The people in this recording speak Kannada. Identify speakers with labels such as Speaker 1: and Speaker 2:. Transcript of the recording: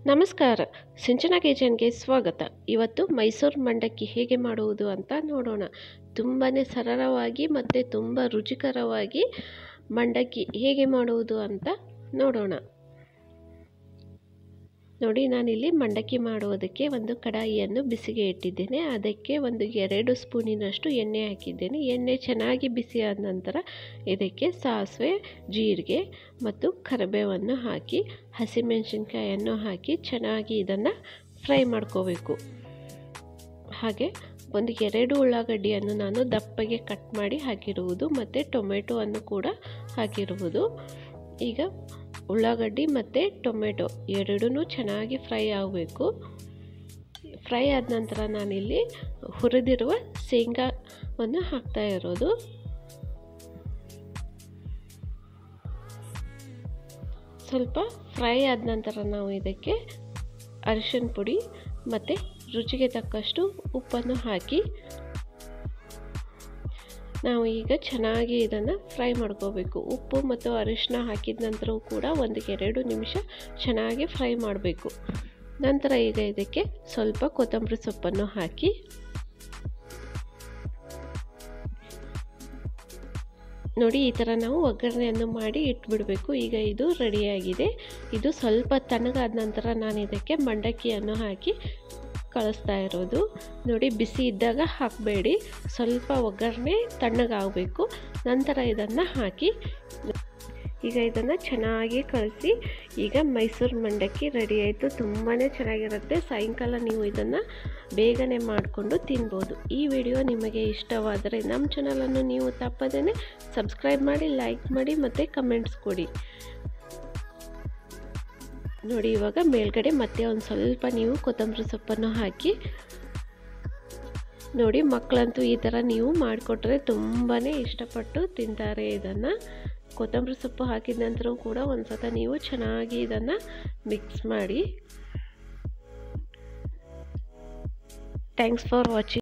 Speaker 1: ನಮಸ್ಕಾರ, ಸಿಂಚನಾ ಕಿಚನ್ಗೆ ಸ್ವಾಗತ. ಇವತ್ತು ಮೈಸೂರು ಮಂಡಕ್ಕಿ ಹೇಗೆ ಮಾಡುವುದು ಅಂತ ನೋಡೋಣ. ತುಂಬಾ ಸರಳವಾಗಿ ಮತ್ತು ತುಂಬ ರುಚಿಕರವಾಗಿ ಮಂಡಕ್ಕಿ ಹೇಗೆ ಮಾಡುವುದು ಅಂತ ನೋಡೋಣ. ನೋಡಿ, ನಾನಿಲ್ಲಿ ಮಂಡಕ್ಕಿ ಮಾಡುವುದಕ್ಕೆ ಒಂದು ಕಡಾಯಿಯನ್ನು ಬಿಸಿಗೆ ಇಟ್ಟಿದ್ದೇನೆ. ಅದಕ್ಕೆ ಒಂದು 2 ಸ್ಪೂನಿನಷ್ಟು ಎಣ್ಣೆ ಹಾಕಿದ್ದೇನೆ. ಎಣ್ಣೆ ಚೆನ್ನಾಗಿ ಬಿಸಿಯಾದ ನಂತರ ಇದಕ್ಕೆ ಸಾಸಿವೆ, ಜೀರಿಗೆ ಮತ್ತು ಕರಿಬೇವನ್ನು ಹಾಕಿ ಹಸಿಮೆಣಸಿನ್ಕಾಯನ್ನು ಹಾಕಿ ಚೆನ್ನಾಗಿ ಇದನ್ನು ಫ್ರೈ ಮಾಡ್ಕೋಬೇಕು. ಹಾಗೆ ಒಂದು 2 ಉಳ್ಳಾಗಡ್ಡಿಯನ್ನು ನಾನು ದಪ್ಪಗೆ ಕಟ್ ಮಾಡಿ ಹಾಕಿರುವುದು ಮತ್ತು ಟೊಮೆಟೊವನ್ನು ಕೂಡ ಹಾಕಿರುವುದು. ಈಗ ಉಳ್ಳಾಗಡ್ಡಿ ಮತ್ತು ಟೊಮೆಟೊ ಎರಡೂ ಚೆನ್ನಾಗಿ ಫ್ರೈ ಆಗಬೇಕು. ಫ್ರೈ ಆದ ನಂತರ ನಾನಿಲ್ಲಿ ಹುರಿದಿರುವ ಶೇಂಗಾವನ್ನು ಹಾಕ್ತಾ ಇರೋದು. ಸ್ವಲ್ಪ ಫ್ರೈ ಆದ ನಂತರ ನಾವು ಇದಕ್ಕೆ ಅರಿಶಿನ ಪುಡಿ ಮತ್ತು ರುಚಿಗೆ ತಕ್ಕಷ್ಟು ಉಪ್ಪನ್ನು ಹಾಕಿ ನಾವು ಈಗ ಚೆನ್ನಾಗಿ ಇದನ್ನು ಫ್ರೈ ಮಾಡ್ಕೋಬೇಕು. ಉಪ್ಪು ಮತ್ತು ಅರಿಶಿನ ಹಾಕಿದ ನಂತರವೂ ಕೂಡ 1-2 ನಿಮಿಷ ಚೆನ್ನಾಗಿ ಫ್ರೈ ಮಾಡಬೇಕು. ನಂತರ ಈಗ ಇದಕ್ಕೆ ಸ್ವಲ್ಪ ಕೊತ್ತಂಬರಿ ಸೊಪ್ಪನ್ನು ಹಾಕಿ ನೋಡಿ, ಈ ಥರ ನಾವು ಒಗ್ಗರಣೆಯನ್ನು ಮಾಡಿ ಇಟ್ಬಿಡಬೇಕು. ಈಗ ಇದು ರೆಡಿಯಾಗಿದೆ. ಇದು ಸ್ವಲ್ಪ ತಣ್ಣಗಾದ ನಂತರ ನಾನು ಇದಕ್ಕೆ ಮಂಡಕ್ಕಿಯನ್ನು ಹಾಕಿ ಕಳಿಸ್ತಾ ಇರೋದು. ನೋಡಿ, ಬಿಸಿ ಇದ್ದಾಗ ಹಾಕಬೇಡಿ, ಸ್ವಲ್ಪ ಒಗ್ಗರಣೆ ತಣ್ಣಗಾಗಬೇಕು. ನಂತರ ಇದನ್ನು ಹಾಕಿ ಈಗ ಇದನ್ನು ಚೆನ್ನಾಗಿ ಕಲಸಿ. ಈಗ ಮೈಸೂರು ಮಂಡಕ್ಕಿ ರೆಡಿ ಆಯಿತು. ತುಂಬಾ ಚೆನ್ನಾಗಿರುತ್ತೆ. ಸಾಯಂಕಾಲ ನೀವು ಇದನ್ನು ಬೇಗನೆ ಮಾಡಿಕೊಂಡು ತಿನ್ಬೋದು. ಈ ವಿಡಿಯೋ ನಿಮಗೆ ಇಷ್ಟವಾದರೆ ನಮ್ಮ ಚಾನಲನ್ನು ನೀವು ತಪ್ಪದೇ ಸಬ್ಸ್ಕ್ರೈಬ್ ಮಾಡಿ, ಲೈಕ್ ಮಾಡಿ ಮತ್ತು ಕಮೆಂಟ್ಸ್ ಕೊಡಿ. ನೋಡಿ, ಇವಾಗ ಮೇಲ್ಗಡೆ ಮತ್ತೆ ಒಂದು ಸ್ವಲ್ಪ ನೀವು ಕೊತ್ತಂಬರಿ ಸೊಪ್ಪನ್ನು ಹಾಕಿ. ನೋಡಿ, ಮಕ್ಕಳಂತೂ ಈ ಥರ ನೀವು ಮಾಡಿಕೊಟ್ರೆ ತುಂಬಾ ಇಷ್ಟಪಟ್ಟು ತಿಂತಾರೆ. ಇದನ್ನು ಕೊತ್ತಂಬರಿ ಸೊಪ್ಪು ಹಾಕಿದ ನಂತರವೂ ಕೂಡ ಒಂದು ಸಲ ನೀವು ಚೆನ್ನಾಗಿ ಇದನ್ನು ಮಿಕ್ಸ್ ಮಾಡಿ. Thanks for watching.